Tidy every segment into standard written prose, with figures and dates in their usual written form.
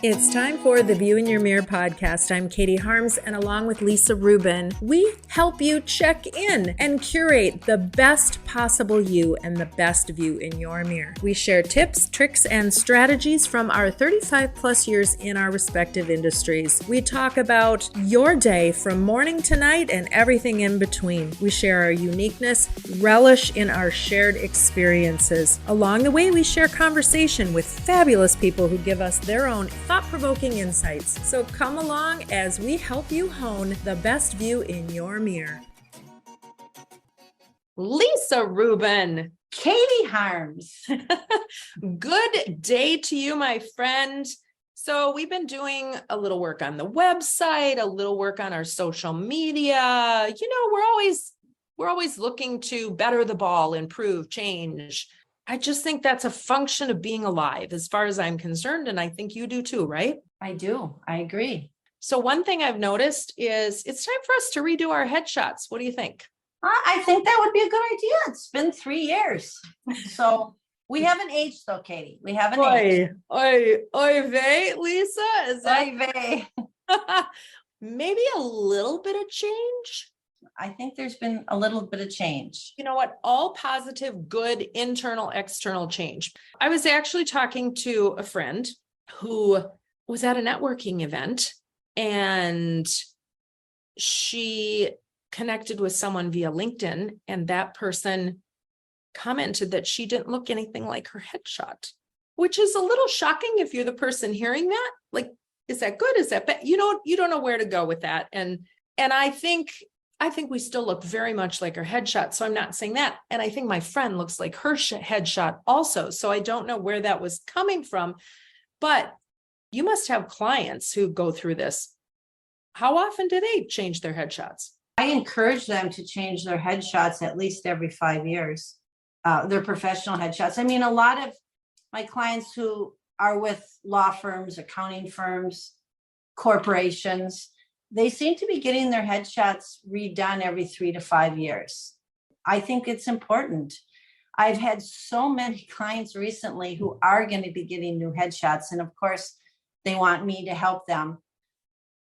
It's time for the View in Your Mirror podcast. I'm Katie Harms, and along with Lisa Rubin, we help you check in and curate the best possible you and the best view in your mirror. We share tips, tricks, and strategies from our 35 plus years in our respective industries. We talk about your day from morning to night and everything in between. We share our uniqueness, relish in our shared experiences. Along the way, we share conversation with fabulous people who give us their own thought-provoking insights. So come along as we help you hone the best view in your mirror. Lisa Rubin. Katie Harms. Good day to you, my friend. So we've been doing a little work on the website, a little work on our social media. You know, we're always looking to better the ball, improve, change. I just think that's a function of being alive as far as I'm concerned. And I think you do too, right? I do. I agree. So one thing I've noticed is it's time for us to redo our headshots. What do you think? I think that would be a good idea. It's been 3 years. So we haven't aged though, Katie. We haven't aged. Oy vey, Lisa? Is that Oy vey. maybe a little bit of change? I think there's been a little bit of change. You know what? All positive, good, internal, external change. I was actually talking to a friend who was at a networking event, and she connected with someone via LinkedIn, and that person commented that she didn't look anything like her headshot, which is a little shocking if you're the person hearing that. Like, is that good? Is that bad? You don't know where to go with that. And I think we still look very much like our headshot. So I'm not saying that. And I think my friend looks like her headshot also. So I don't know where that was coming from, but you must have clients who go through this. How often do they change their headshots? I encourage them to change their headshots at least every 5 years, their professional headshots. I mean, a lot of my clients who are with law firms, accounting firms, corporations, they seem to be getting their headshots redone every 3 to 5 years. I think it's important. I've had so many clients recently who are going to be getting new headshots. And of course, they want me to help them.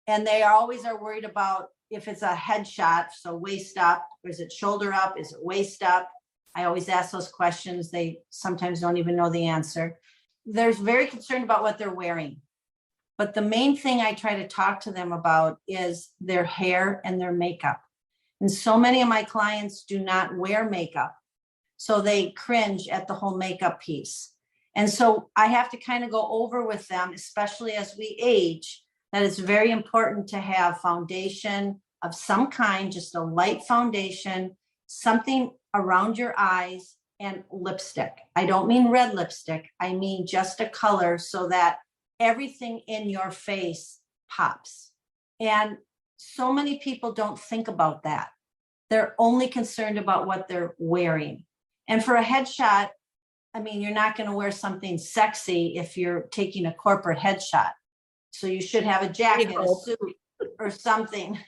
And they always are worried about if it's a headshot, so waist up, or is it shoulder up? Is it waist up? I always ask those questions. They sometimes don't even know the answer. They're very concerned about what they're wearing. But the main thing I try to talk to them about is their hair and their makeup. And so many of my clients do not wear makeup. So they cringe at the whole makeup piece. And so I have to kind of go over with them, especially as we age, that it's very important to have foundation of some kind, just a light foundation, something around your eyes, and lipstick. I don't mean red lipstick. I mean just a color so that everything in your face pops. And so many people don't think about that. They're only concerned about what they're wearing. And for a headshot, I mean, you're not going to wear something sexy if you're taking a corporate headshot. So you should have a jacket, a suit, or something.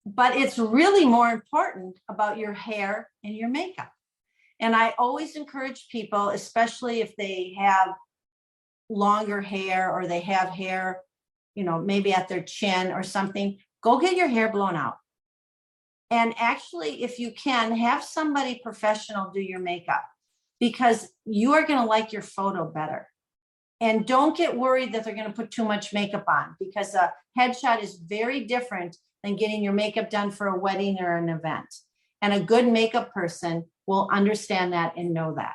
But it's really more important about your hair and your makeup. And I always encourage people, especially if they have longer hair or they have hair, you know, maybe at their chin or something, go get your hair blown out. And actually, if you can, have somebody professional do your makeup, because you are going to like your photo better. And don't get worried that they're going to put too much makeup on, because a headshot is very different than getting your makeup done for a wedding or an event. And a good makeup person will understand that and know that.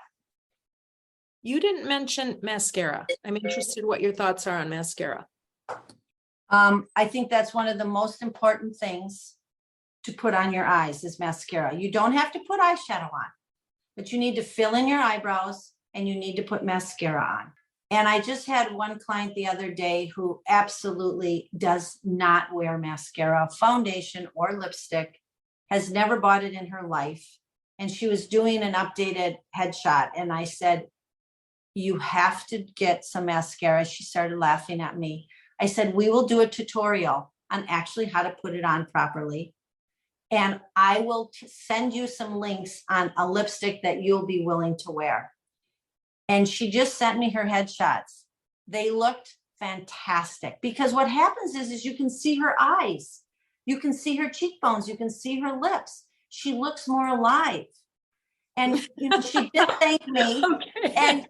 You didn't mention mascara. I'm interested what your thoughts are on mascara. I think that's one of the most important things to put on your eyes is mascara. You don't have to put eyeshadow on, but you need to fill in your eyebrows and you need to put mascara on. And I just had one client the other day who absolutely does not wear mascara, foundation, or lipstick, has never bought it in her life. And she was doing an updated headshot. And I said, you have to get some mascara. She started laughing at me. I said, we will do a tutorial on actually how to put it on properly. And I will send you some links on a lipstick that you'll be willing to wear. And she just sent me her headshots. They looked fantastic, because what happens is you can see her eyes, you can see her cheekbones, you can see her lips. She looks more alive. And she did thank me. Okay.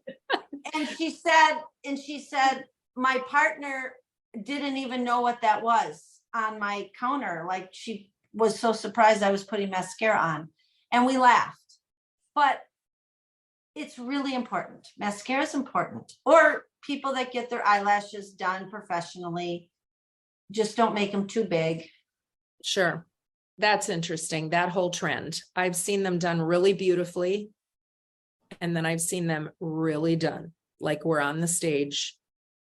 And she said, my partner didn't even know what that was on my counter. Like, she was so surprised I was putting mascara on, and we laughed. But it's really important. Mascara is important. Or people that get their eyelashes done professionally, just don't make them too big. Sure. That's interesting. That whole trend. I've seen them done really beautifully. And then I've seen them really done like we're on the stage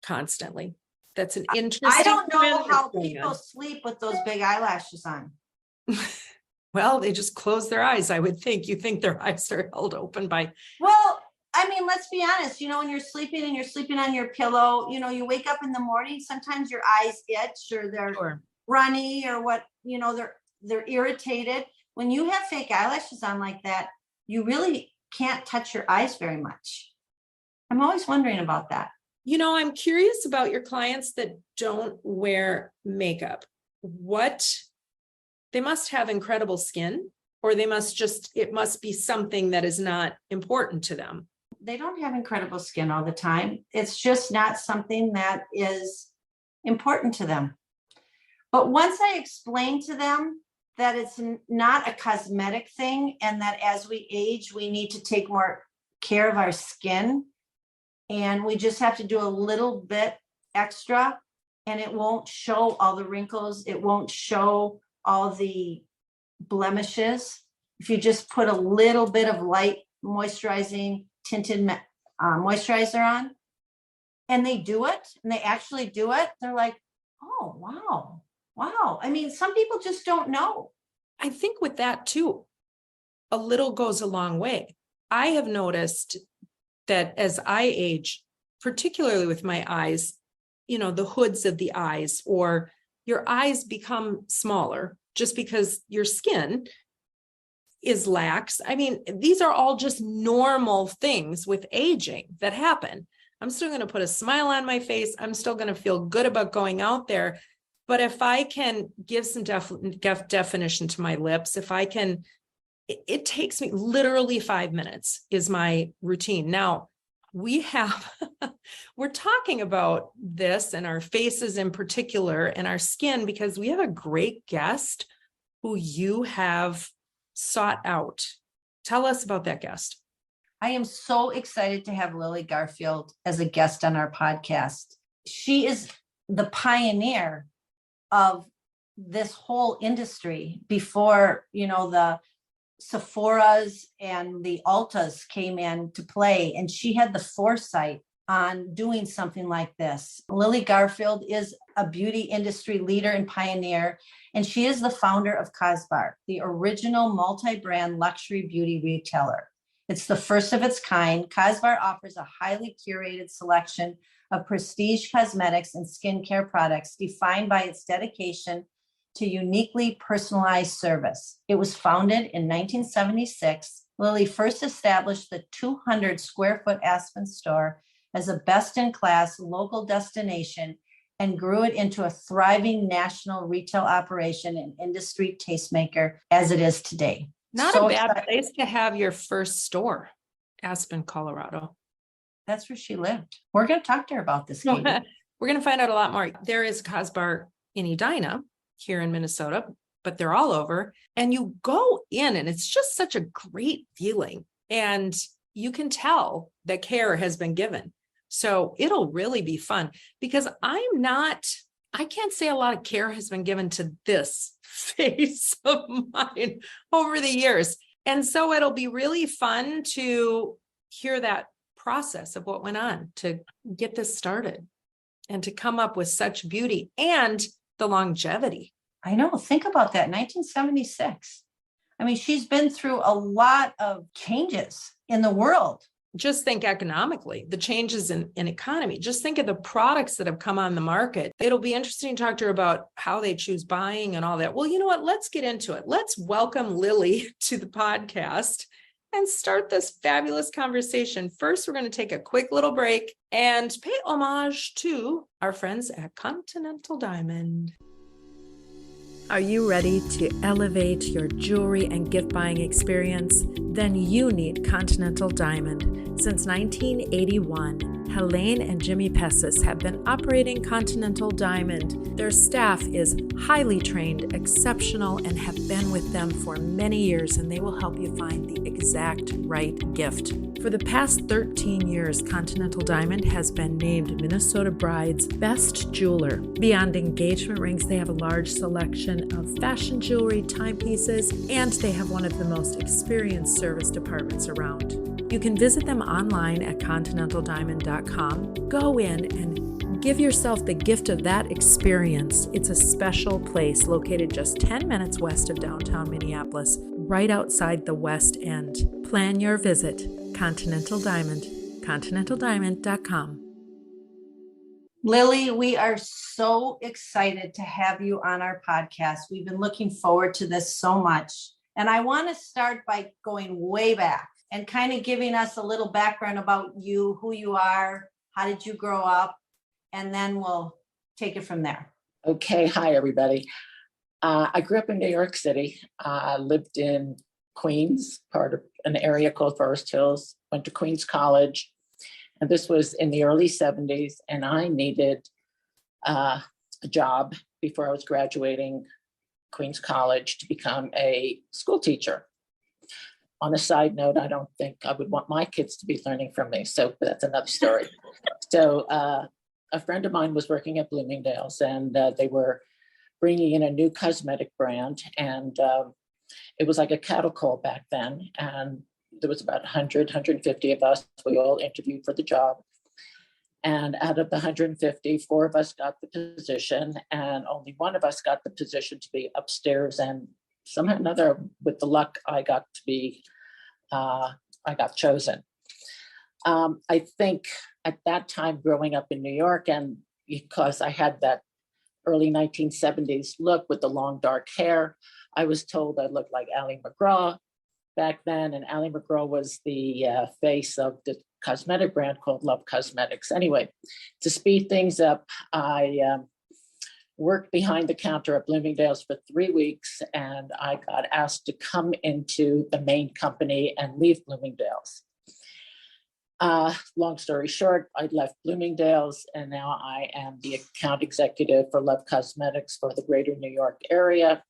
constantly. That's an interesting. I don't know how people sleep with those big eyelashes on. Well, they just close their eyes, I would think. You think their eyes are held open by. Well, I mean, let's be honest, when you're sleeping and you're sleeping on your pillow, you wake up in the morning, sometimes your eyes itch or they're runny or what, they're irritated. When you have fake eyelashes on like that, you really can't touch your eyes very much. I'm always wondering about that. I'm curious about your clients that don't wear makeup. They must have incredible skin, or it must be something that is not important to them. They don't have incredible skin all the time. It's just not something that is important to them. But once I explain to them that it's not a cosmetic thing, and that as we age, we need to take more care of our skin, and we just have to do a little bit extra, and it won't show all the wrinkles. It won't show all the blemishes. If you just put a little bit of light moisturizing tinted moisturizer on, and they do it, and they actually do it, they're like, oh, wow. I mean, some people just don't know. I think with that too, a little goes a long way. I have noticed that as I age, particularly with my eyes, the hoods of the eyes, or your eyes become smaller just because your skin is lax. I mean, these are all just normal things with aging that happen. I'm still going to put a smile on my face. I'm still going to feel good about going out there. But if I can give some definition to my lips, it takes me literally 5 minutes is my routine. Now, we're talking about this and our faces in particular and our skin because we have a great guest who you have sought out. Tell us about that guest. I am so excited to have Lily Garfield as a guest on our podcast. She is the pioneer of this whole industry before, the Sephora's and the Ultas came in to play, and she had the foresight on doing something like this. Lily Garfield is a beauty industry leader and pioneer, and she is the founder of Cos Bar, the original multi-brand luxury beauty retailer. It's the first of its kind. Cos Bar offers a highly curated selection of prestige cosmetics and skincare products defined by its dedication to uniquely personalized service. It was founded in 1976. Lily first established the 200 square foot Aspen store as a best-in-class local destination and grew it into a thriving national retail operation and industry tastemaker as it is today. Not a bad place to have your first store, Aspen, Colorado. That's where she lived. We're going to talk to her about this, Katie. We're going to find out a lot more. There is a Cos Bar in Edina here in Minnesota, but they're all over. And you go in and it's just such a great feeling. And you can tell that care has been given. So it'll really be fun because I can't say a lot of care has been given to this face of mine over the years. And so it'll be really fun to hear that process of what went on to get this started and to come up with such beauty and the longevity. I know. Think about that. 1976. I mean, she's been through a lot of changes in the world. Just think economically, the changes in economy. Just think of the products that have come on the market. It'll be interesting to talk to her about how they choose buying and all that. Well, you know what? Let's get into it. Let's welcome Lily to the podcast. and start this fabulous conversation. First, we're going to take a quick little break and pay homage to our friends at Continental Diamond. Are you ready to elevate your jewelry and gift buying experience? Then you need Continental Diamond. Since 1981, Helene and Jimmy Pessis have been operating Continental Diamond. Their staff is highly trained, exceptional, and have been with them for many years, and they will help you find the exact right gift. For the past 13 years, Continental Diamond has been named Minnesota Bride's best jeweler. Beyond engagement rings, they have a large selection of fashion jewelry, timepieces, and they have one of the most experienced service departments around. You can visit them online at continentaldiamond.com. Go in and give yourself the gift of that experience. It's a special place located just 10 minutes west of downtown Minneapolis, right outside the West End. Plan your visit. Continental Diamond, continentaldiamond.com. Lily, we are so excited to have you on our podcast. We've been looking forward to this so much. And I want to start by going way back and kind of giving us a little background about you, who you are, how did you grow up, and then we'll take it from there. Okay. Hi, everybody. I grew up in New York City. Lived in Queens, part of an area called Forest Hills, went to Queens College. And this was in the early 70s. And I needed a job before I was graduating Queens College to become a school teacher. On a side note, I don't think I would want my kids to be learning from me. So that's another story. So a friend of mine was working at Bloomingdale's, and they were bringing in a new cosmetic brand. And it was like a cattle call back then. And there was about 100, 150 of us. We all interviewed for the job. And out of the 150, 4 of us got the position, and only one of us got the position to be upstairs. And somehow or another, with the luck, I got chosen. I think at that time, growing up in New York, and because I had that early 1970s look with the long dark hair, I was told I looked like Ally McGraw back then. And Ally McGraw was the face of the cosmetic brand called Love Cosmetics. Anyway, to speed things up, I worked behind the counter at Bloomingdale's for 3 weeks, and I got asked to come into the main company and leave Bloomingdale's. Long story short, I left Bloomingdale's, and now I am the account executive for Love Cosmetics for the greater New York area.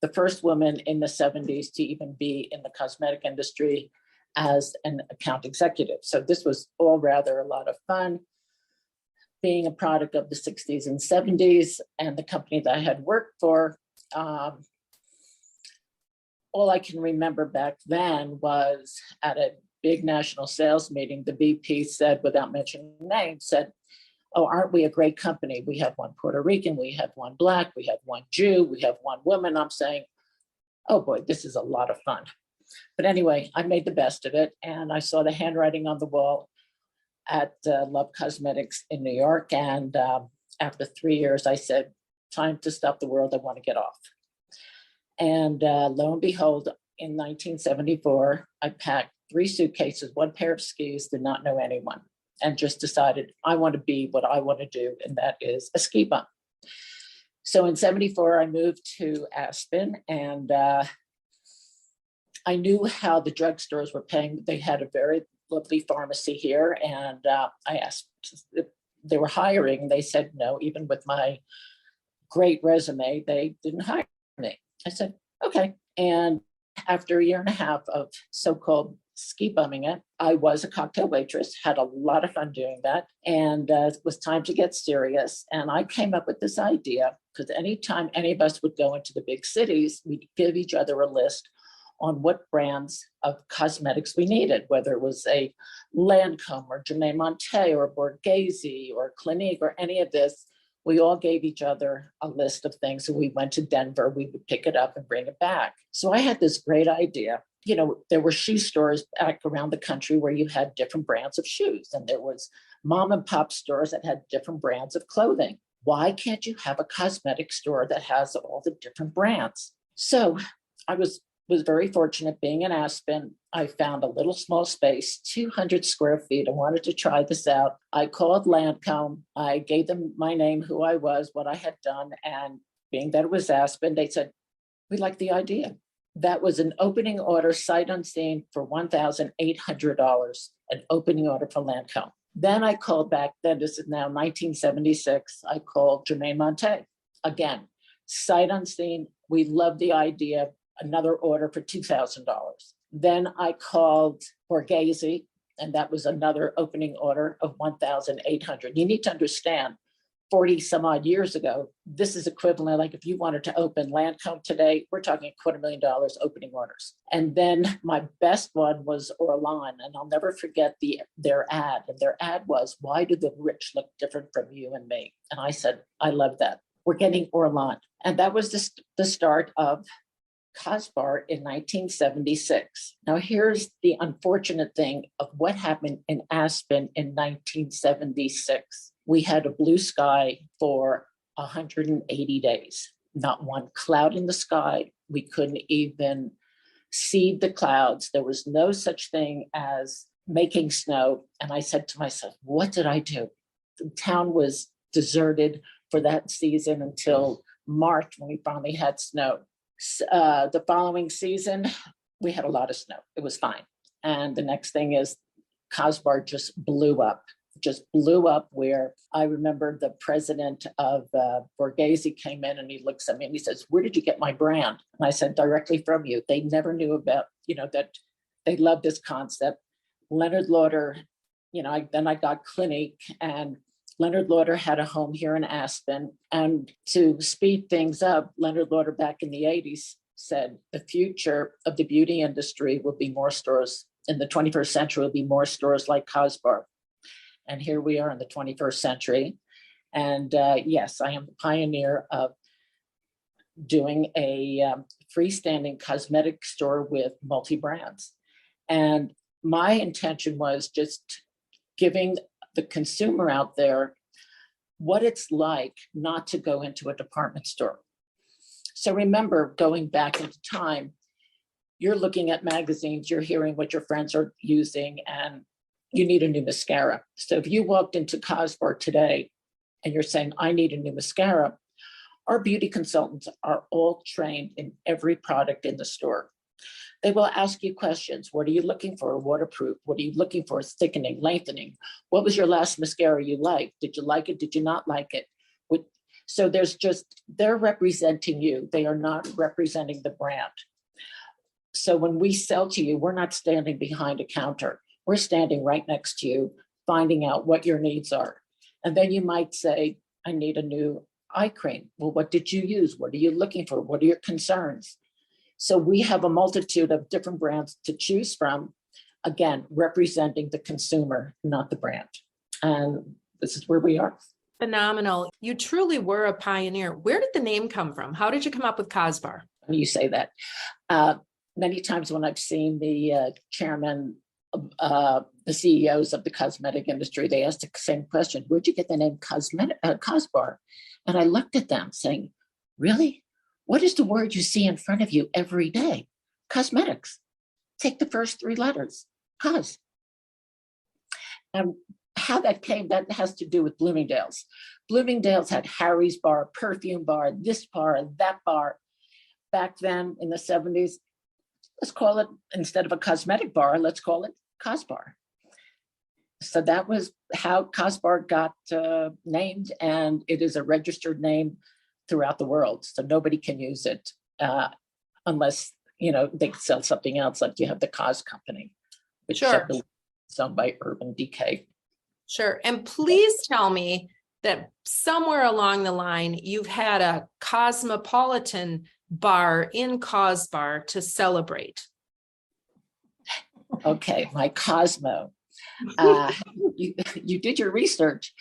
The first woman in the 70s to even be in the cosmetic industry as an account executive. So this was all rather a lot of fun. Being a product of the 60s and 70s and the company that I had worked for, all I can remember back then was at a big national sales meeting, the VP said, without mentioning names, said, "Oh, aren't we a great company? We have one Puerto Rican, we have one Black, we have one Jew, we have one woman." I'm saying, oh boy, this is a lot of fun. But anyway, I made the best of it, and I saw the handwriting on the wall at Love Cosmetics in New York. And after 3 years, I said, time to stop the world. I want to get off. And lo and behold, in 1974, I packed 3 suitcases, 1 pair of skis, did not know anyone, and just decided I want to be what I want to do, and that is a ski bum. So in 74, I moved to Aspen, and I knew how the drugstores were paying. They had a very lovely pharmacy here, and I asked if they were hiring. They said no. Even with my great resume, they didn't hire me. I said, okay. And after a year and a half of so-called ski bumming it, I was a cocktail waitress, had a lot of fun doing that, and it was time to get serious. And I came up with this idea, because anytime any of us would go into the big cities, we'd give each other a list on what brands of cosmetics we needed, whether it was a Lancome or Germain Montet or Borghese or Clinique or any of this. We all gave each other a list of things. So we went to Denver, we would pick it up and bring it back. So I had this great idea. You know, there were shoe stores back around the country where you had different brands of shoes, and there was mom and pop stores that had different brands of clothing. Why can't you have a cosmetic store that has all the different brands? So I was was very fortunate being in Aspen. I found a little small space, 200 square feet. I wanted to try this out. I called Lancome. I gave them my name, who I was, what I had done. And being that it was Aspen, they said, we like the idea. That was an opening order, sight unseen, for $1,800, an opening order for Lancome. Then I called back, then this is now 1976, I called Jermaine Monte. Again, sight unseen, we love the idea, another order for $2,000. Then I called Borghese, and that was another opening order of $1,800. You need to understand, 40 some odd years ago, this is equivalent, like if you wanted to open Lancome today, we're talking $250,000 opening orders. And then my best one was Orlan, and I'll never forget their ad. And their ad was, why do the rich look different from you and me? And I said, I love that. We're getting Orlan. And that was the start of Cos Bar in 1976. Now, here's the unfortunate thing of what happened in Aspen in 1976. We had a blue sky for 180 days, not one cloud in the sky. We couldn't even see the clouds. There was no such thing as making snow. And I said to myself, what did I do? The town was deserted for that season until March, when we finally had snow. The following season, we had a lot of snow. It was fine. And the next thing is Cos Bar just blew up where I remember the president of Borghese came in and he looks at me and he says, where did you get my brand? And I said, directly from you. They never knew about, that they loved this concept. Leonard Lauder, then I got Clinique, and Leonard Lauder had a home here in Aspen. And to speed things up, Leonard Lauder back in the 80s said the future of the beauty industry will be more stores. In the 21st century, will be more stores like Cos Bar. And here we are in the 21st century. And yes, I am the pioneer of doing a freestanding cosmetic store with multi-brands. And my intention was just giving the consumer out there what it's like not to go into a department store. So remember, going back into time, you're looking at magazines, you're hearing what your friends are using, and you need a new mascara. So if you walked into Cos Bar today and you're saying, I need a new mascara, our beauty consultants are all trained in every product in the store. They will ask you questions. What are you looking for? Waterproof. What are you looking for? Thickening, lengthening. What was your last mascara you liked? Did you like it? Did you not like it? So they're representing you. They are not representing the brand. So when we sell to you, we're not standing behind a counter. We're standing right next to you, finding out what your needs are. And then you might say, I need a new eye cream. Well, what did you use? What are you looking for? What are your concerns? So we have a multitude of different brands to choose from, again, representing the consumer, not the brand. And this is where we are. Phenomenal. You truly were a pioneer. Where did the name come from? How did you come up with Cos Bar? You say that. Many times when I've seen the chairman, the CEOs of the cosmetic industry, they asked the same question, where'd you get the name Cos Bar? And I looked at them saying, really? What is the word you see in front of you every day? Cosmetics. Take the first three letters, Cos. And how that came, that has to do with Bloomingdale's. Bloomingdale's had Harry's Bar, Perfume Bar, this bar, that bar. Back then in the 70s, let's call it, instead of a cosmetic bar, let's call it Cos Bar. So that was how Cos Bar got named, and it is a registered name throughout the world. So nobody can use it unless, they sell something else, like you have the Cos Company, which is owned by Urban Decay. Sure. And please tell me that somewhere along the line, you've had a cosmopolitan bar in Cos Bar to celebrate. Okay, my Cosmo. You did your research.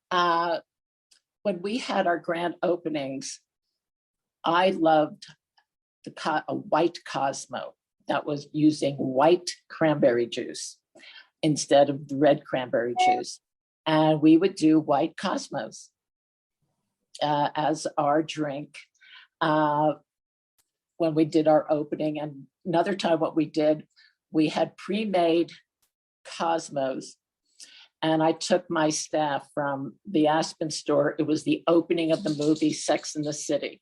When we had our grand openings, I loved a white Cosmo that was using white cranberry juice instead of the red cranberry juice. And we would do white Cosmos as our drink when we did our opening. And another time what we did, we had pre-made Cosmos. And I took my staff from the Aspen store. It was the opening of the movie Sex and the City.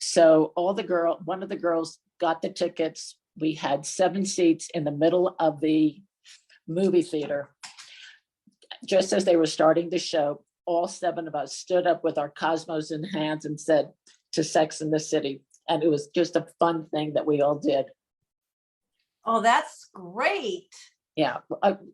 So one of the girls got the tickets. We had 7 seats in the middle of the movie theater. Just as they were starting the show, all 7 of us stood up with our Cosmos in hands and said to Sex and the City. And it was just a fun thing that we all did. Oh, that's great. Yeah,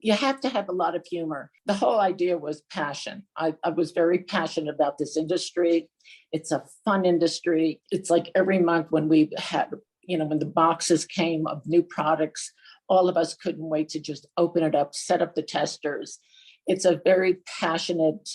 you have to have a lot of humor. The whole idea was passion. I was very passionate about this industry. It's a fun industry. It's like every month when we had, when the boxes came of new products, all of us couldn't wait to just open it up, set up the testers. It's a very passionate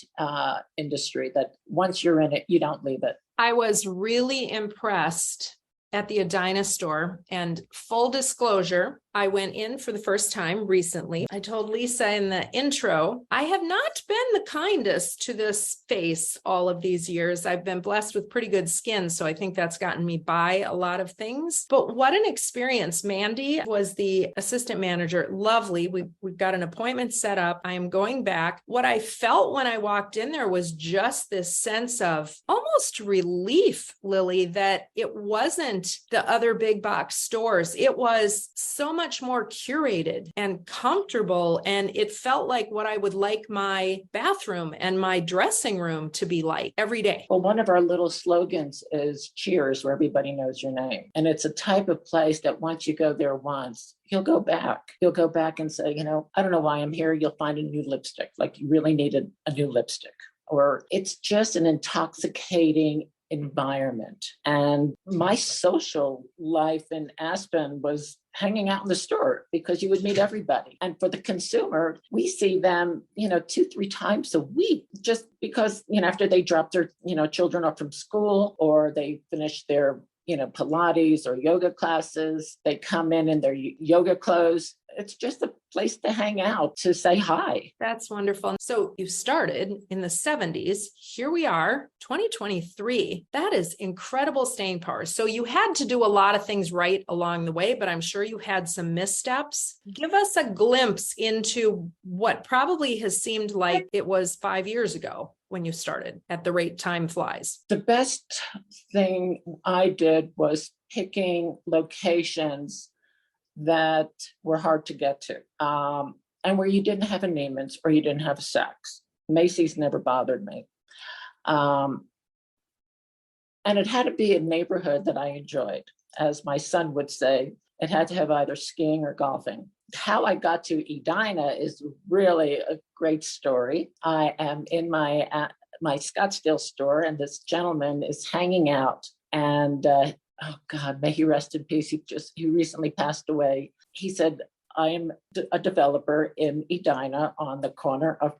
industry that once you're in it, you don't leave it. I was really impressed at the Edina store, and full disclosure, I went in for the first time recently. I told Lisa in the intro, I have not been the kindest to this face all of these years. I've been blessed with pretty good skin, so I think that's gotten me by a lot of things. But what an experience. Mandy was the assistant manager. Lovely. We've got an appointment set up. I am going back. What I felt when I walked in there was just this sense of almost relief, Lily, that it wasn't the other big box stores. It was so much more curated and comfortable. And it felt like what I would like my bathroom and my dressing room to be like every day. Well, one of our little slogans is cheers, where everybody knows your name. And it's a type of place that once you go there once, you'll go back. You'll go back and say, I don't know why I'm here. You'll find a new lipstick. Like you really needed a new lipstick. Or it's just an intoxicating environment. And my social life in Aspen was hanging out in the store because you would meet everybody. And for the consumer, we see them, 2-3 times a week, just because, after they drop their, children off from school or they finish their, Pilates or yoga classes, they come in their yoga clothes. It's just a place to hang out, to say hi. That's wonderful. So you started in the 70s. Here we are, 2023. That is incredible staying power. So you had to do a lot of things right along the way, but I'm sure you had some missteps. Give us a glimpse into what probably has seemed like it was 5 years ago when you started, at the rate time flies. The best thing I did was picking locations that were hard to get to, and where you didn't have a Neiman's or you didn't have a Saks. Macy's never bothered me. And it had to be a neighborhood that I enjoyed. As my son would say, it had to have either skiing or golfing. How I got to Edina is really a great story. I am in my Scottsdale store, and this gentleman is hanging out, and oh God, may he rest in peace. He recently passed away. He said, I am a developer in Edina on the corner of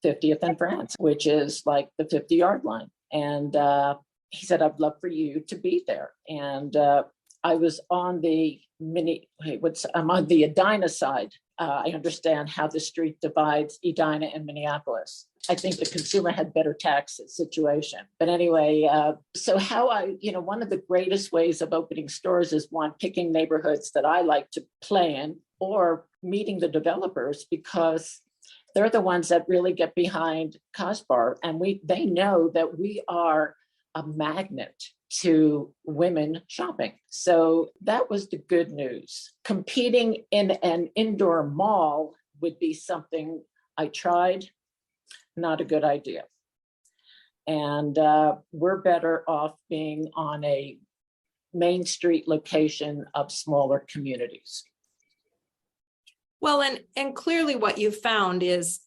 50th and France, which is like the 50-yard line. And he said, I'd love for you to be there. And I was on the I'm on the Edina side. I understand how the street divides Edina and Minneapolis. I think the consumer had better tax situation. But anyway, so how one of the greatest ways of opening stores is picking neighborhoods that I like to play in, or meeting the developers, because they're the ones that really get behind Cos Bar, and they know that we are a magnet to women shopping. So that was the good news. Competing in an indoor mall would be something I tried, not a good idea. And we're better off being on a main street location of smaller communities. Well, and clearly what you found is,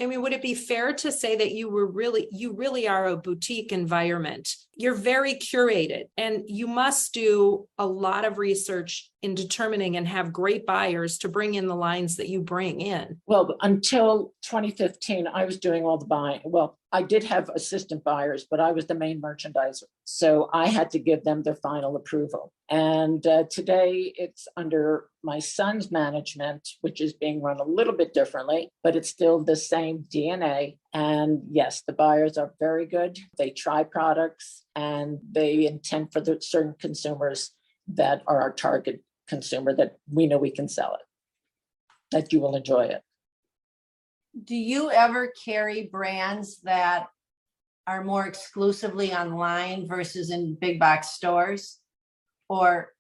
would it be fair to say that you really are a boutique environment? You're very curated, and you must do a lot of research in determining and have great buyers to bring in the lines that you bring in. Well, until 2015, I was doing all the buying. Well, I did have assistant buyers, but I was the main merchandiser. So I had to give them their final approval. And today it's under my son's management, which is being run a little bit differently, but it's still the same DNA. And yes, the buyers are very good. They try products, and they intend for the certain consumers that are our target consumer that we know we can sell it, that you will enjoy it. Do you ever carry brands that are more exclusively online versus in big box stores? Or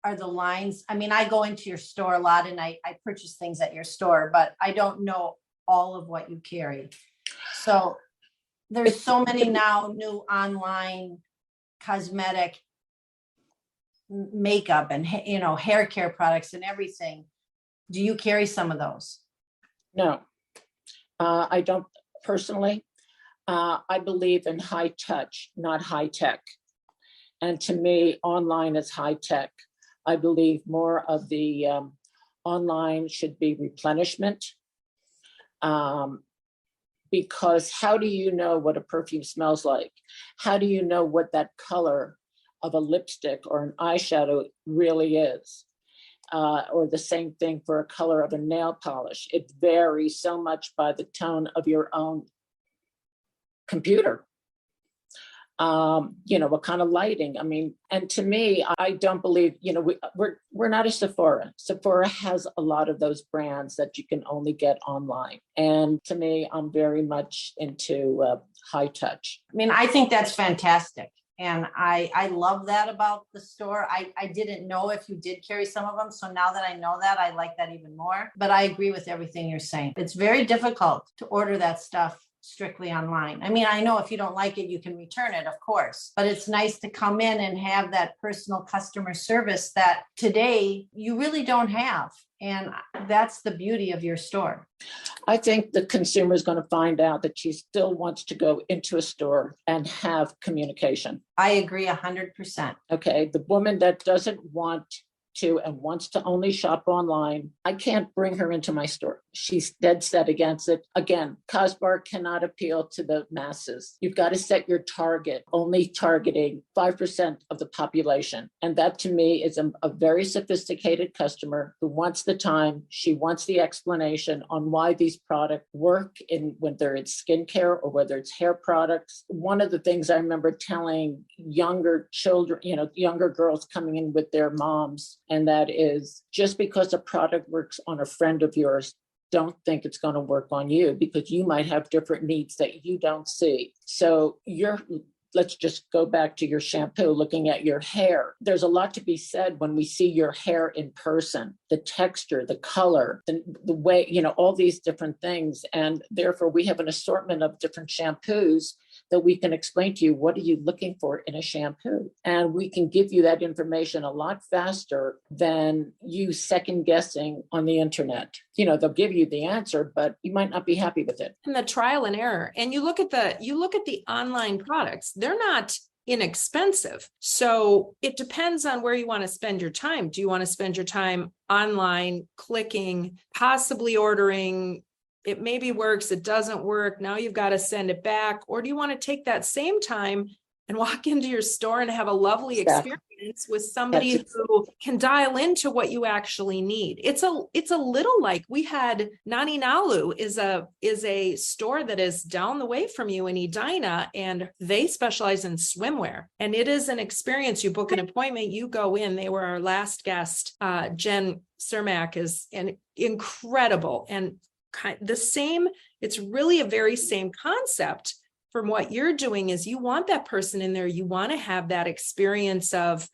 are the lines, I mean, I go into your store a lot and I purchase things at your store, but I don't know all of what you carry. So there's so many now new online cosmetic makeup and, you know, hair care products and everything. Do you carry some of those? No, I don't personally. I believe in high touch, not high tech. And to me, online is high tech. I believe more of the online should be replenishment. Because how do you know what a perfume smells like? How do you know what that color of a lipstick or an eyeshadow really is? Or the same thing for a color of a nail polish. It varies so much by the tone of your own computer. You know, what kind of lighting? I mean, and to me, I don't believe, you know, we're not a Sephora. Sephora has a lot of those brands that you can only get online. And to me, I'm very much into high touch. I mean, I think that's fantastic. And I love that about the store. I didn't know if you did carry some of them. So now that I know that, I like that even more. But I agree with everything you're saying. It's very difficult to order that stuff strictly online. I mean, I know if you don't like it, you can return it, of course, but it's nice to come in and have that personal customer service that today you really don't have. And that's the beauty of your store. I think the consumer is going to find out that she still wants to go into a store and have communication. I agree 100%. Okay. The woman that doesn't want to and wants to only shop online, I can't bring her into my store. She's dead set against it. Again, Cos Bar cannot appeal to the masses. You've got to set your target, only targeting 5% of the population. And that to me is a very sophisticated customer who wants the time. She wants the explanation on why these products work in whether it's skincare or whether it's hair products. One of the things I remember telling younger children, you know, younger girls coming in with their moms, and that is just because a product works on a friend of yours, don't think it's going to work on you because you might have different needs that you don't see. So let's just go back to your shampoo, looking at your hair. There's a lot to be said when we see your hair in person, the texture, the color, the way, you know, all these different things. And therefore we have an assortment of different shampoos that we can explain to you, what are you looking for in a shampoo? And we can give you that information a lot faster than you second guessing on the internet. You know, they'll give you the answer, but you might not be happy with it. And the trial and error. And you look at the online products, they're not inexpensive. So it depends on where you want to spend your time. Do you want to spend your time online, clicking, possibly ordering? It maybe works, it doesn't work. Now you've got to send it back. Or do you want to take that same time and walk into your store and have a lovely experience with somebody who can dial into what you actually need? It's a little like we had Nani Nalu is a store that is down the way from you in Edina, and they specialize in swimwear. And it is an experience. You book an appointment, you go in. They were our last guest. Jen Cermak is incredible. And the same, it's really a very same concept from what you're doing is you want that person in there. You want to have that experience of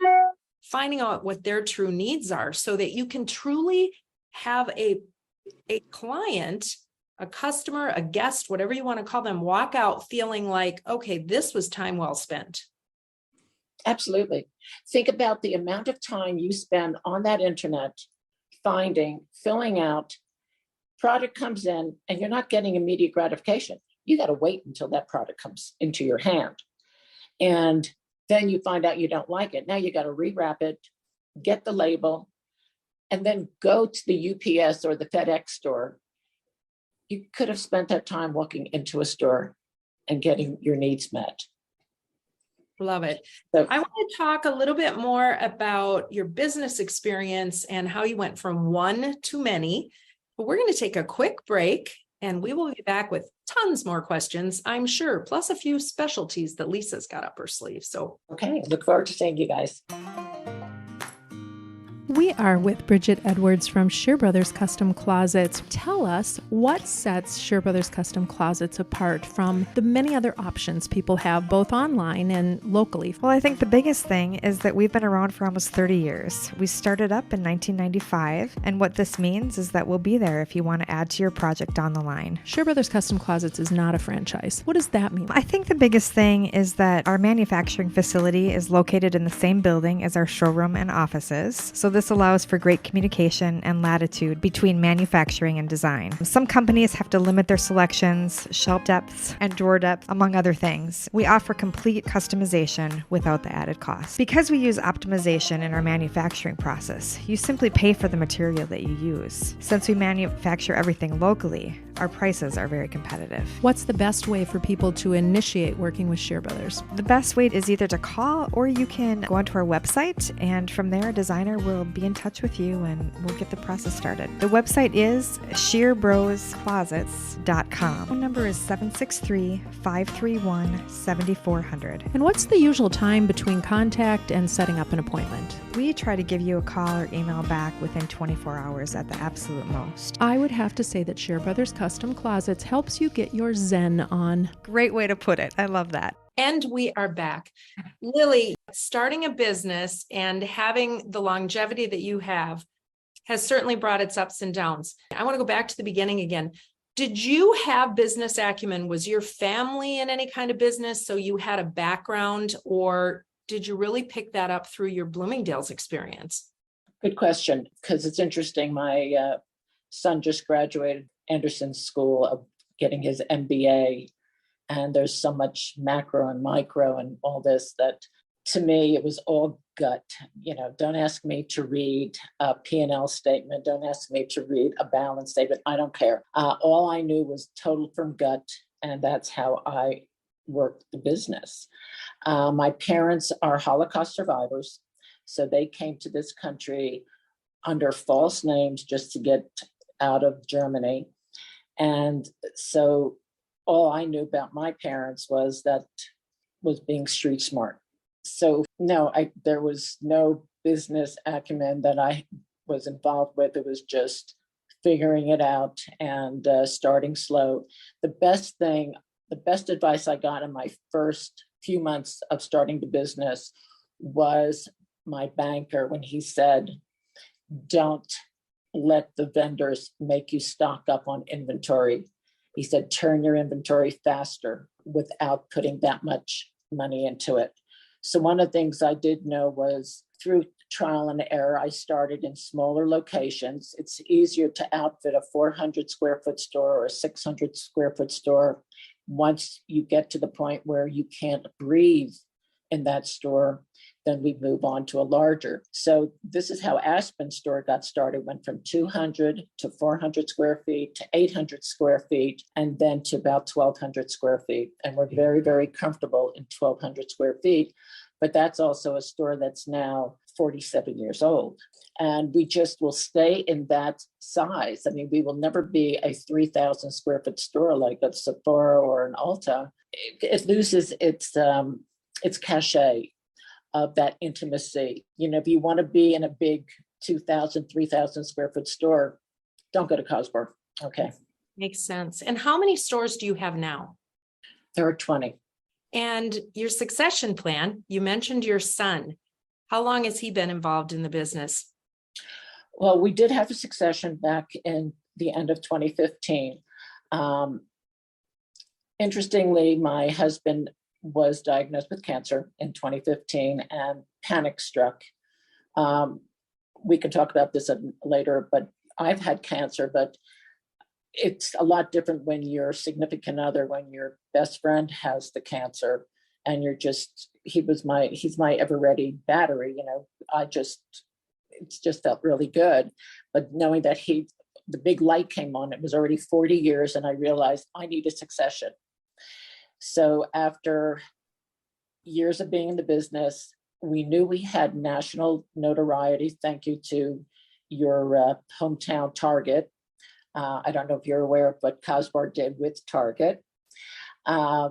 finding out what their true needs are so that you can truly have a client, a customer, a guest, whatever you want to call them, walk out feeling like, okay, this was time well spent. Absolutely. Think about the amount of time you spend on that internet, filling out, product comes in, and you're not getting immediate gratification. You got to wait until that product comes into your hand. And then you find out you don't like it. Now you got to rewrap it, get the label, and then go to the UPS or the FedEx store. You could have spent that time walking into a store and getting your needs met. Love it. So, I want to talk a little bit more about your business experience and how you went from one to many. But we're going to take a quick break and we will be back with tons more questions, I'm sure, plus a few specialties that Lisa's got up her sleeve. So, okay, look forward to seeing you guys. We are with Bridget Edwards from Shear Brothers Custom Closets. Tell us what sets Shear Brothers Custom Closets apart from the many other options people have both online and locally. Well, I think the biggest thing is that we've been around for almost 30 years. We started up in 1995, and what this means is that we'll be there if you want to add to your project down the line. Shear Brothers Custom Closets is not a franchise. What does that mean? I think the biggest thing is that our manufacturing facility is located in the same building as our showroom and offices, so this allows for great communication and latitude between manufacturing and design. Some companies have to limit their selections, shelf depths, and drawer depth, among other things. We offer complete customization without the added cost. Because we use optimization in our manufacturing process, you simply pay for the material that you use. Since we manufacture everything locally, our prices are very competitive. What's the best way for people to initiate working with Shear Brothers? The best way is either to call or you can go onto our website, and from there a designer will be in touch with you and we'll get the process started. The website is shearbrosclosets.com. Phone number is 763-531-7400. And what's the usual time between contact and setting up an appointment? We try to give you a call or email back within 24 hours at the absolute most. I would have to say that Shear Brothers Custom Closets helps you get your zen on. Great way to put it. I love that. And we are back. Lily, starting a business and having the longevity that you have has certainly brought its ups and downs. I want to go back to the beginning again. Did you have business acumen? Was your family in any kind of business, so you had a background, or did you really pick that up through your Bloomingdale's experience? Good question, because it's interesting. My son just graduated Anderson School of getting his MBA, and there's so much macro and micro and all this that to me, it was all gut. Don't ask me to read a P&L statement. Don't ask me to read a balance statement. I don't care. All I knew was total from gut, and that's how I worked the business. My parents are Holocaust survivors, so they came to this country under false names just to get out of Germany. And so all I knew about my parents was being street smart. So no, there was no business acumen that I was involved with. It was just figuring it out and starting slow. The best advice I got in my first few months of starting the business was my banker when he said, don't let the vendors make you stock up on inventory. He said, turn your inventory faster without putting that much money into it. So one of the things I did know was through trial and error, I started in smaller locations. It's easier to outfit a 400 square foot store or a 600 square foot store once you get to the point where you can't breathe in that store. Then we move on to a larger. So this is how Aspen's store got started, went from 200 to 400 square feet to 800 square feet, and then to about 1,200 square feet. And we're very, very comfortable in 1,200 square feet. But that's also a store that's now 47 years old. And we just will stay in that size. I mean, we will never be a 3,000 square foot store like a Sephora or an Ulta. It loses its cachet of that intimacy. If you want to be in a big 2,000, 3,000 square foot store, don't go to Cos Bar. Okay. Makes sense. And how many stores do you have now? There are 20. And your succession plan, you mentioned your son. How long has he been involved in the business? Well, we did have a succession back in the end of 2015. Interestingly, my husband was diagnosed with cancer in 2015 and panic struck. We can talk about this later, but I've had cancer, but it's a lot different when your significant other, when your best friend has the cancer and he's my ever ready battery. It just felt really good. But knowing that the big light came on, it was already 40 years and I realized I need a succession. So after years of being in the business, we knew we had national notoriety. Thank you to your hometown Target. I don't know if you're aware of what Cos Bar did with Target. I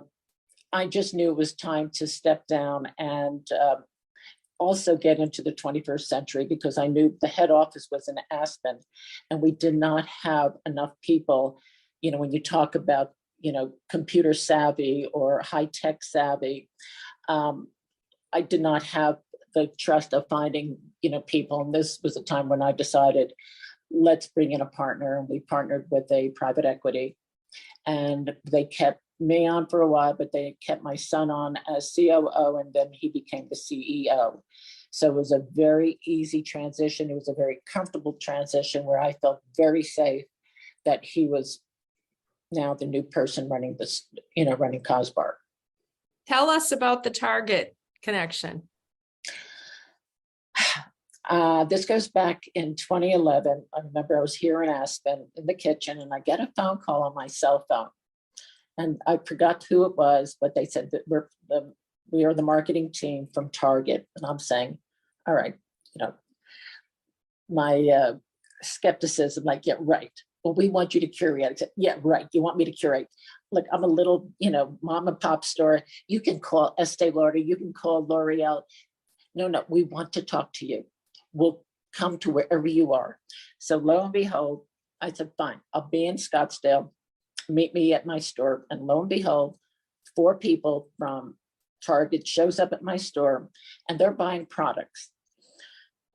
just knew it was time to step down and also get into the 21st century because I knew the head office was in Aspen and we did not have enough people. When you talk about, computer savvy or high tech savvy, I did not have the trust of finding, people. And this was a time when I decided, let's bring in a partner. And we partnered with a private equity, and they kept me on for a while, but they kept my son on as COO, and then he became the CEO. So it was a very easy transition. It was a very comfortable transition where I felt very safe that he was now the new person running this, running Cos Bar. Tell us about the Target connection. This goes back in 2011. I remember I was here in Aspen in the kitchen, and I get a phone call on my cell phone. And I forgot who it was, but they said that we are the marketing team from Target. And I'm saying, all right, my skepticism, like, yeah, right. Well, we want you to curate. I said, yeah, right. You want me to curate? Look, I'm a little, mom and pop store. You can call Estee Lauder. You can call L'Oreal. No, we want to talk to you. We'll come to wherever you are. So lo and behold, I said, fine, I'll be in Scottsdale. Meet me at my store. And lo and behold, 4 people from Target shows up at my store, and they're buying products.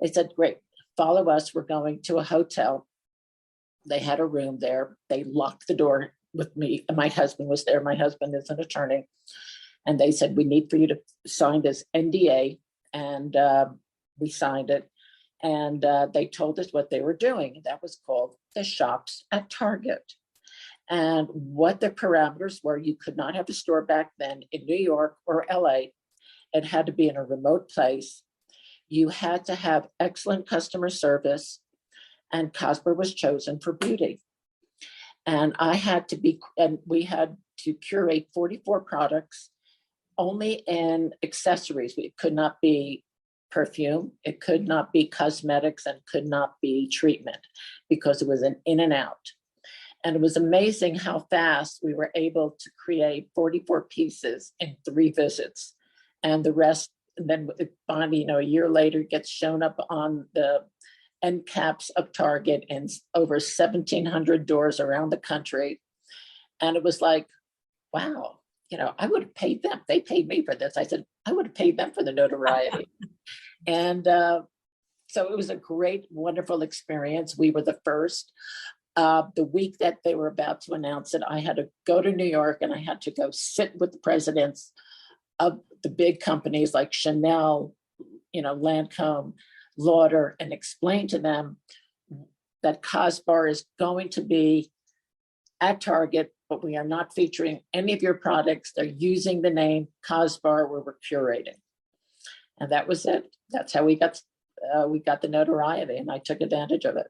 They said, great, follow us. We're going to a hotel. They had a room there. They locked the door with me. And my husband was there. My husband is an attorney. And they said, we need for you to sign this NDA. And we signed it. And they told us what they were doing. That was called the shops at Target. And what the parameters were, you could not have a store back then in New York or LA. It had to be in a remote place. You had to have excellent customer service, and Cos Bar was chosen for beauty. And we had to curate 44 products, only in accessories. It could not be perfume, it could not be cosmetics, and could not be treatment, because it was an in and out. And it was amazing how fast we were able to create 44 pieces in 3 visits. And the rest, and then finally, a year later, gets shown up on the end caps of Target in over 1,700 doors around the country. And it was like, wow, I would have paid them. They paid me for this. I said, I would have paid them for the notoriety. And so it was a great, wonderful experience. We were the first. The week that they were about to announce it, I had to go to New York, and I had to go sit with the presidents of the big companies like Chanel, Lancome, Lauder, and explain to them that Cos Bar is going to be at Target, but we are not featuring any of your products. They're using the name Cos Bar, where we're curating. And that was it. That's how we got the notoriety, and I took advantage of it.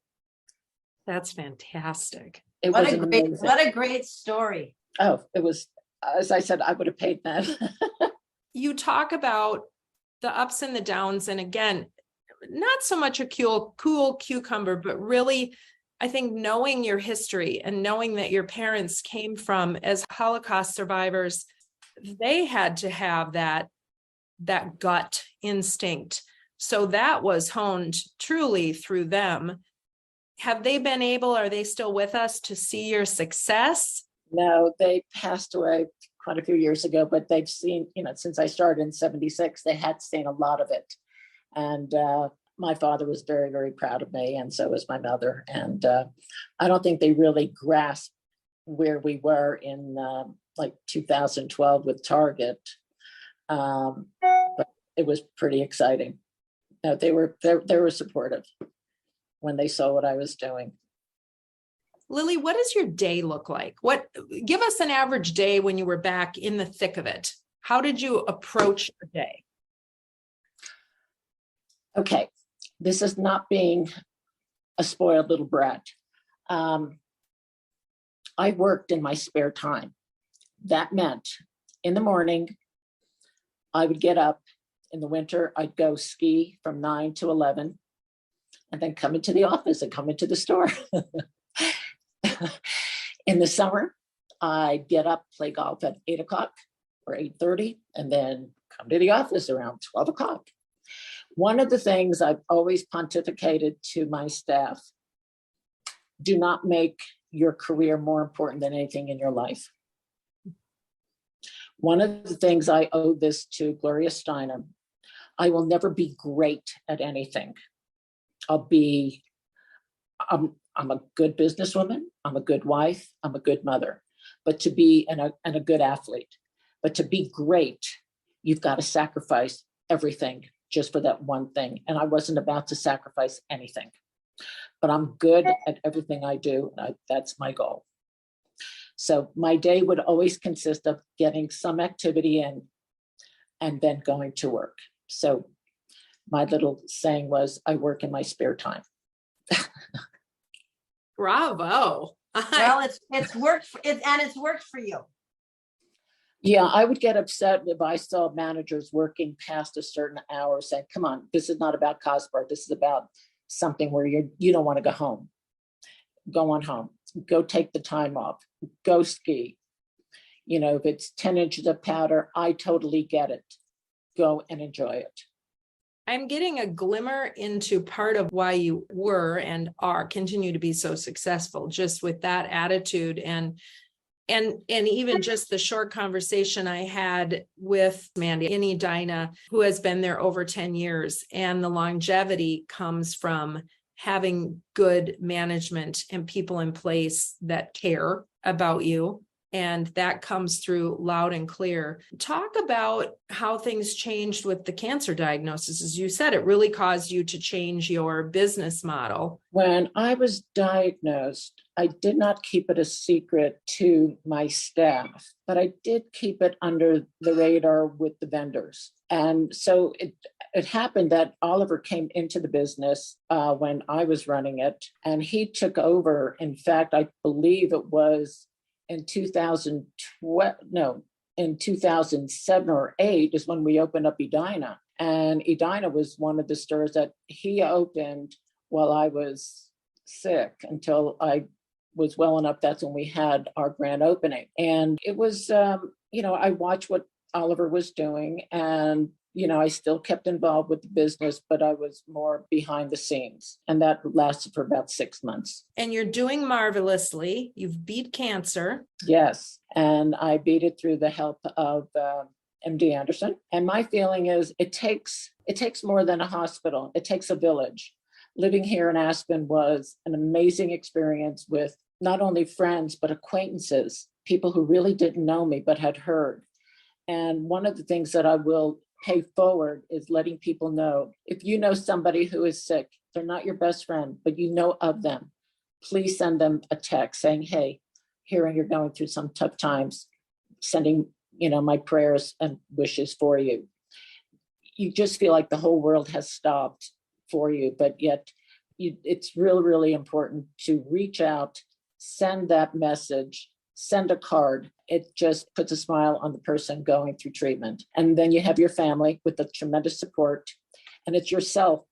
That's fantastic. What a great story. Oh, it was, as I said, I would have paid them. You talk about the ups and the downs. And again, not so much a cool cucumber, but really, I think knowing your history and knowing that your parents came from as Holocaust survivors, they had to have that gut instinct. So that was honed truly through them. Have they been able, are they still with us, to see your success? No, they passed away quite a few years ago, but they've seen, since I started in 76, they had seen a lot of it. And my father was very, very proud of me, and so was my mother. And I don't think they really grasped where we were in 2012 with Target. But it was pretty exciting. No, they were supportive when they saw what I was doing. Lily, what does your day look like? Give us an average day when you were back in the thick of it. How did you approach your day? Okay, this is not being a spoiled little brat. I worked in my spare time. That meant in the morning, I would get up. In the winter, I'd go ski from 9 to 11, and then come into the office and come into the store. In the summer, I'd get up, play golf at 8 o'clock or 8:30, and then come to the office around 12 o'clock. One of the things I've always pontificated to my staff, do not make your career more important than anything in your life. One of the things I owe this to Gloria Steinem, I will never be great at anything. I'm a good businesswoman, I'm a good wife, I'm a good mother, but to be and a good athlete. But to be great, you've got to sacrifice everything just for that one thing. And I wasn't about to sacrifice anything, but I'm good at everything I do. And that's my goal. So my day would always consist of getting some activity in and then going to work. So my little saying was, I work in my spare time. Bravo. Well, it's worked it's worked for you. Yeah, I would get upset if I saw managers working past a certain hour saying, come on, this is not about Cos Bar. This is about something where you don't want to go home. Go on home. Go take the time off. Go ski. You know, if it's 10 inches of powder, I totally get it. Go and enjoy it. I'm getting a glimmer into part of why you were and continue to be so successful, just with that attitude and even just the short conversation I had with Mandy in Edina, who has been there over 10 years. And the longevity comes from having good management and people in place that care about you. And that comes through loud and clear. Talk about how things changed with the cancer diagnosis. As you said, it really caused you to change your business model. When I was diagnosed, I did not keep it a secret to my staff, but I did keep it under the radar with the vendors. And so it happened that Oliver came into the business when I was running it, and he took over. In fact, I believe it was in 2007 or 8 is when we opened up Edina. And Edina was one of the stores that he opened while I was sick until I was well enough. That's when we had our grand opening. And it was, I watched what Oliver was doing, and I still kept involved with the business, but I was more behind the scenes. And that lasted for about 6 months. And you're doing marvelously. You've beat cancer. Yes. And I beat it through the help of MD Anderson. And my feeling is it takes more than a hospital. It takes a village. Living here in Aspen was an amazing experience with not only friends, but acquaintances, people who really didn't know me, but had heard. And one of the things that I will pay forward is letting people know, if you know somebody who is sick, they're not your best friend, but you know of them, please send them a text saying, hey, hearing you're going through some tough times, sending, my prayers and wishes for you. You just feel like the whole world has stopped for you, but yet it's really, really important to reach out, send that message, send a card. It just puts a smile on the person going through treatment. And then you have your family with the tremendous support, and it's yourself.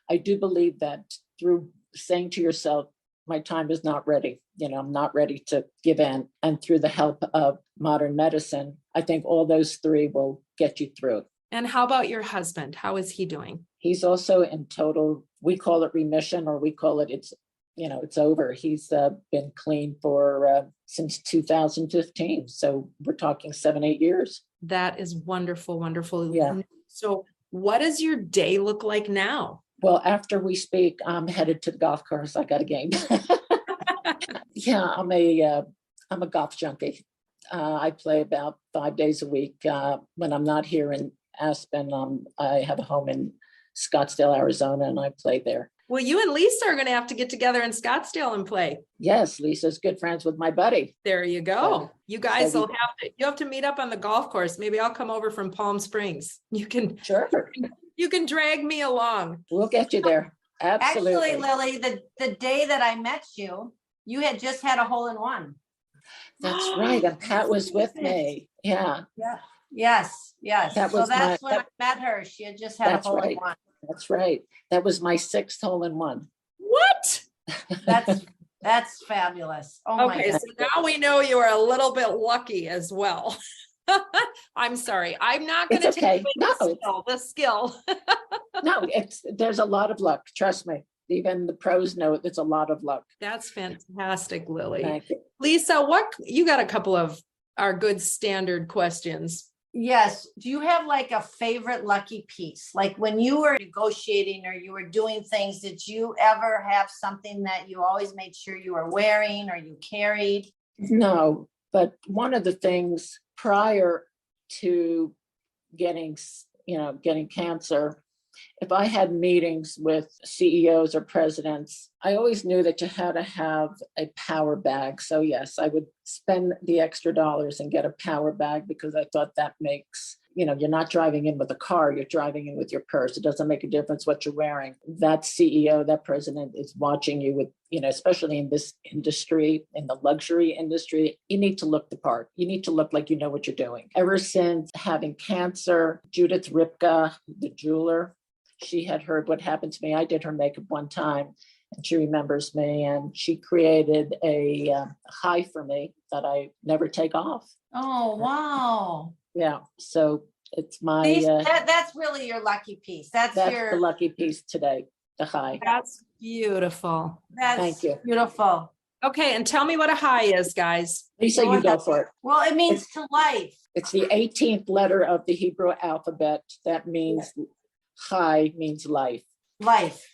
I do believe that through saying to yourself, my time is not ready. I'm not ready to give in. And through the help of modern medicine, I think all those three will get you through. And how about your husband? How is he doing? He's also in total, we call it remission, or we call it, it's over. He's been clean for since 2015. So we're talking 7-8 years. That is wonderful, wonderful. Yeah. So what does your day look like now? Well, after we speak, I'm headed to the golf course. I got a game. Yeah, I'm a golf junkie. I play about 5 days a week. When I'm not here in Aspen, I have a home in Scottsdale, Arizona, and I play there. Well, you and Lisa are going to have to get together in Scottsdale and play. Yes, Lisa's good friends with my buddy. There you go. You guys will have to meet up on the golf course. Maybe I'll come over from Palm Springs. Sure. You can drag me along. We'll get you there. Absolutely. Actually, Lily, the day that I met you, you had just had a hole-in-one. That's right. And Pat was with me. Yeah. Yeah. Yes. That's when I met her. She had just had a hole-in-one. That's right. That was my 6th hole-in-one. What? That's fabulous. Oh okay, so now we know you are a little bit lucky as well. I'm sorry. I'm not going to take the skill. No, there's a lot of luck. Trust me. Even the pros know it's a lot of luck. That's fantastic, Lily. Thank you. Lisa, you got a couple of our good standard questions. Yes. Do you have like a favorite lucky piece? Like when you were negotiating or you were doing things, did you ever have something that you always made sure you were wearing or you carried? No, but one of the things prior to getting cancer, if I had meetings with CEOs or presidents, I always knew that you had to have a power bag. So yes, I would spend the extra dollars and get a power bag because I thought that makes, you're not driving in with a car, you're driving in with your purse. It doesn't make a difference what you're wearing. That CEO, that president is watching you with, especially in this industry, in the luxury industry, you need to look the part. You need to look like you know what you're doing. Ever since having cancer, Judith Ripka, the jeweler, she had heard what happened to me. I did her makeup one time and she remembers me, and she created a high for me that I never take off. Oh, wow. Yeah. So it's my, that's really your lucky piece. That's the lucky piece today, the high. That's beautiful. Thank you. Beautiful. Okay. And tell me what a high is, guys. Lisa, you go for it. Well, it means to life. It's the 18th letter of the Hebrew alphabet. That means high means life. Life.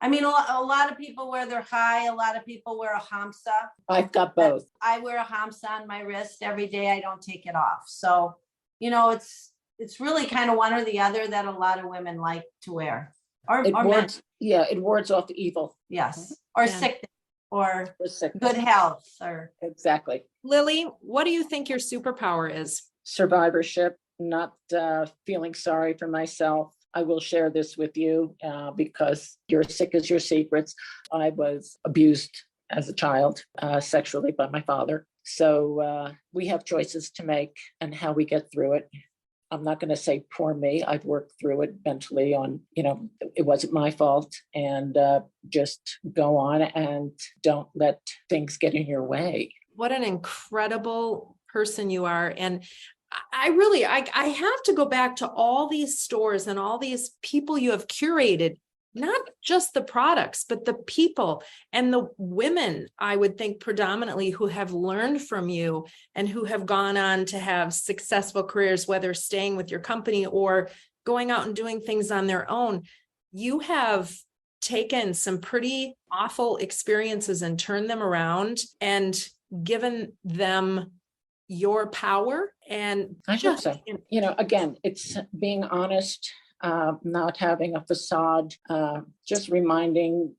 I mean, a lot of people wear their high. A lot of people wear a hamsa. I've got both. I wear a hamsa on my wrist every day. I don't take it off. So, it's really kind of one or the other that a lot of women like to wear. It wards off evil. Yes. Or sickness or sickness. Good health or exactly. Lily, what do you think your superpower is? Survivorship, not feeling sorry for myself. I will share this with you because you're sick as your secrets. I was abused as a child sexually by my father. So we have choices to make and how we get through it. I'm not going to say poor me. I've worked through it mentally on, it wasn't my fault, and just go on and don't let things get in your way. What an incredible person you are. And I have to go back to all these stores and all these people you have curated, not just the products, but the people and the women, I would think predominantly, who have learned from you and who have gone on to have successful careers, whether staying with your company or going out and doing things on their own. You have taken some pretty awful experiences and turned them around and given them your power. And I hope so. Again, it's being honest, not having a facade, just reminding,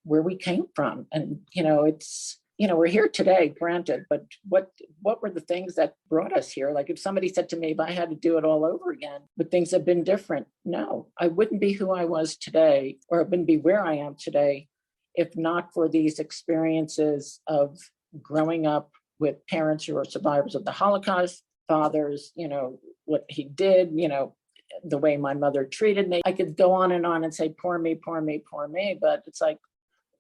where we came from. And, it's, we're here today, granted, but what were the things that brought us here? Like if somebody said to me, if I had to do it all over again, would things have been different? No, I wouldn't be who I was today, or I wouldn't be where I am today, if not for these experiences of growing up with parents who are survivors of the Holocaust, fathers, what he did, the way my mother treated me. I could go on and say, poor me, poor me, poor me. But it's like,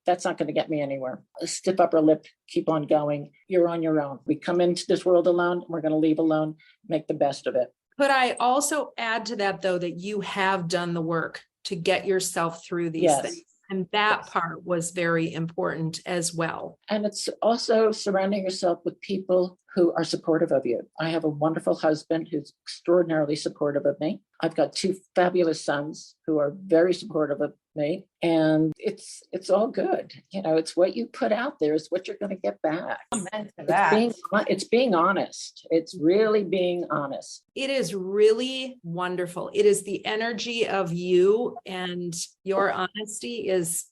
that's not going to get me anywhere. A stiff upper lip, keep on going. You're on your own. We come into this world alone. We're going to leave alone, make the best of it. Could I also add to that, though, that you have done the work to get yourself through these things? And that part was very important as well. And it's also surrounding yourself with people who are supportive of you. I have a wonderful husband who's extraordinarily supportive of me. I've got two fabulous sons who are very supportive of me. And it's all good. It's what you put out there is what you're going to get back. It's being honest. It's really being honest. It is really wonderful. It is the energy of you, and your honesty is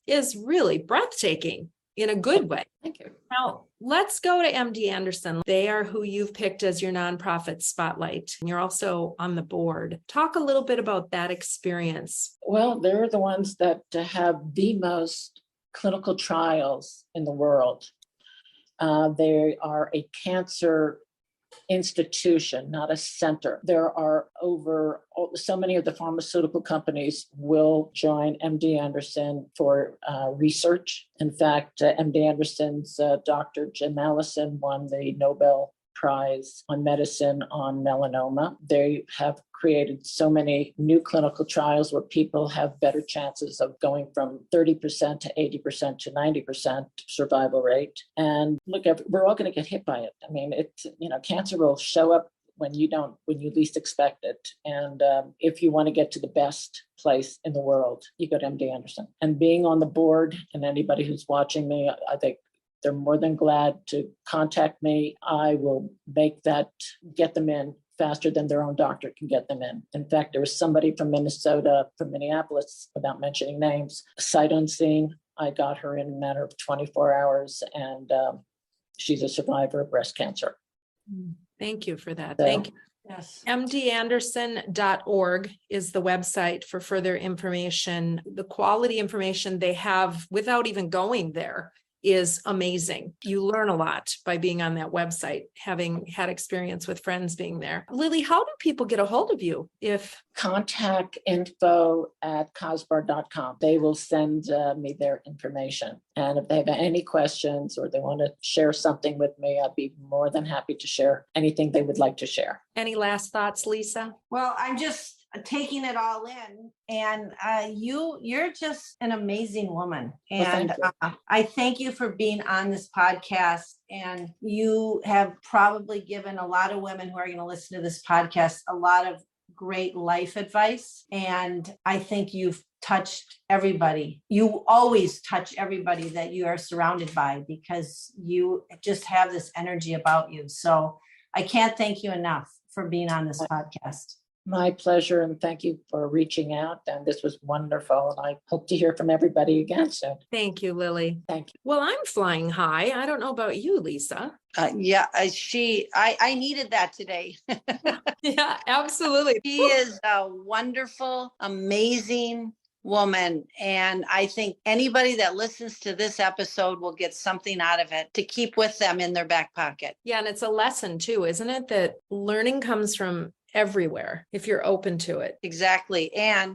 really breathtaking in a good way. Thank you. Now, let's go to MD Anderson. They are who you've picked as your nonprofit spotlight. And you're also on the board. Talk a little bit about that experience. Well, they're the ones that have the most clinical trials in the world. They are a cancer institution, not a center. There are so many of the pharmaceutical companies will join MD Anderson for research. In fact, MD Anderson's Dr. Jim Allison won the Nobel Prize on medicine on melanoma. They have created so many new clinical trials where people have better chances of going from 30% to 80% to 90% survival rate. And look, we're all going to get hit by it. I mean, cancer will show up when you least expect it. And if you want to get to the best place in the world, you go to MD Anderson. And being on the board, and anybody who's watching me, I think they're more than glad to contact me. I will get them in faster than their own doctor can get them in. In fact, there was somebody from Minneapolis, without mentioning names, sight unseen. I got her in a matter of 24 hours, and she's a survivor of breast cancer. Thank you for that. So, thank you. Yes. mdanderson.org is the website for further information. The quality information they have without even going there is amazing. You learn a lot by being on that website, having had experience with friends being there. Lily, how do people get a hold of you? Contact info@cosbar.com. They will send me their information. And if they have any questions or they want to share something with me, I'd be more than happy to share anything they would like to share. Any last thoughts, Lisa? Well, I'm just taking it all in, and you're just an amazing woman, and I thank you for being on this podcast. And you have probably given a lot of women who are going to listen to this podcast a lot of great life advice, and I think you've touched everybody. You always touch everybody that you are surrounded by, because you just have this energy about you. So I can't thank you enough for being on this podcast. My pleasure, and thank you for reaching out. And this was wonderful. And I hope to hear from everybody again soon. Thank you, Lily. Thank you. Well, I'm flying high. I don't know about you, Lisa. I needed that today. Yeah, absolutely. She is a wonderful, amazing woman. And I think anybody that listens to this episode will get something out of it to keep with them in their back pocket. Yeah. And it's a lesson too, isn't it? That learning comes from everywhere if you're open to it. Exactly. And,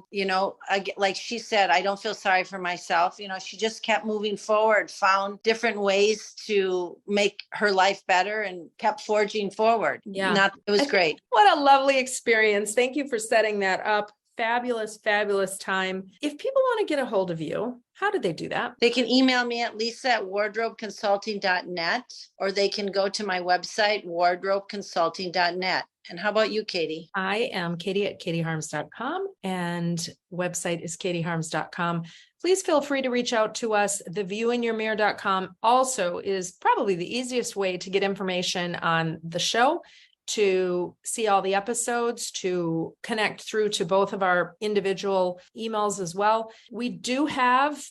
like she said, I don't feel sorry for myself. She just kept moving forward, found different ways to make her life better, and kept forging forward. Yeah. It was great. What a lovely experience. Thank you for setting that up. Fabulous, fabulous time. If people want to get a hold of you, how do they do that? They can email me at lisa@wardrobeconsulting.net, or they can go to my website, wardrobeconsulting.net. And how about you, Katie? I am Katie at katieharms.com, and website is katieharms.com. Please feel free to reach out to us. Theviewinyourmirror.com also is probably the easiest way to get information on the show, to see all the episodes, to connect through to both of our individual emails as well. We do have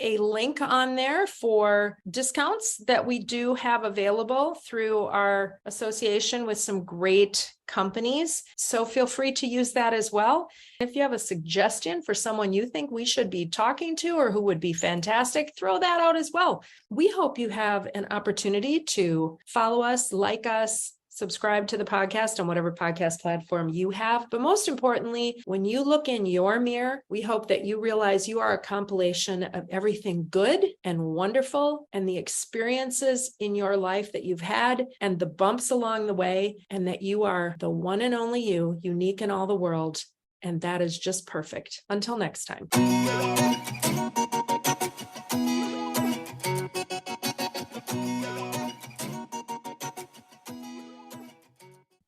a link on there for discounts that we do have available through our association with some great companies. So feel free to use that as well. If you have a suggestion for someone you think we should be talking to or who would be fantastic, throw that out as well. We hope you have an opportunity to follow us, like us, subscribe to the podcast on whatever podcast platform you have. But most importantly, when you look in your mirror, we hope that you realize you are a compilation of everything good and wonderful, and the experiences in your life that you've had and the bumps along the way, and that you are the one and only you, unique in all the world. And that is just perfect. Until next time.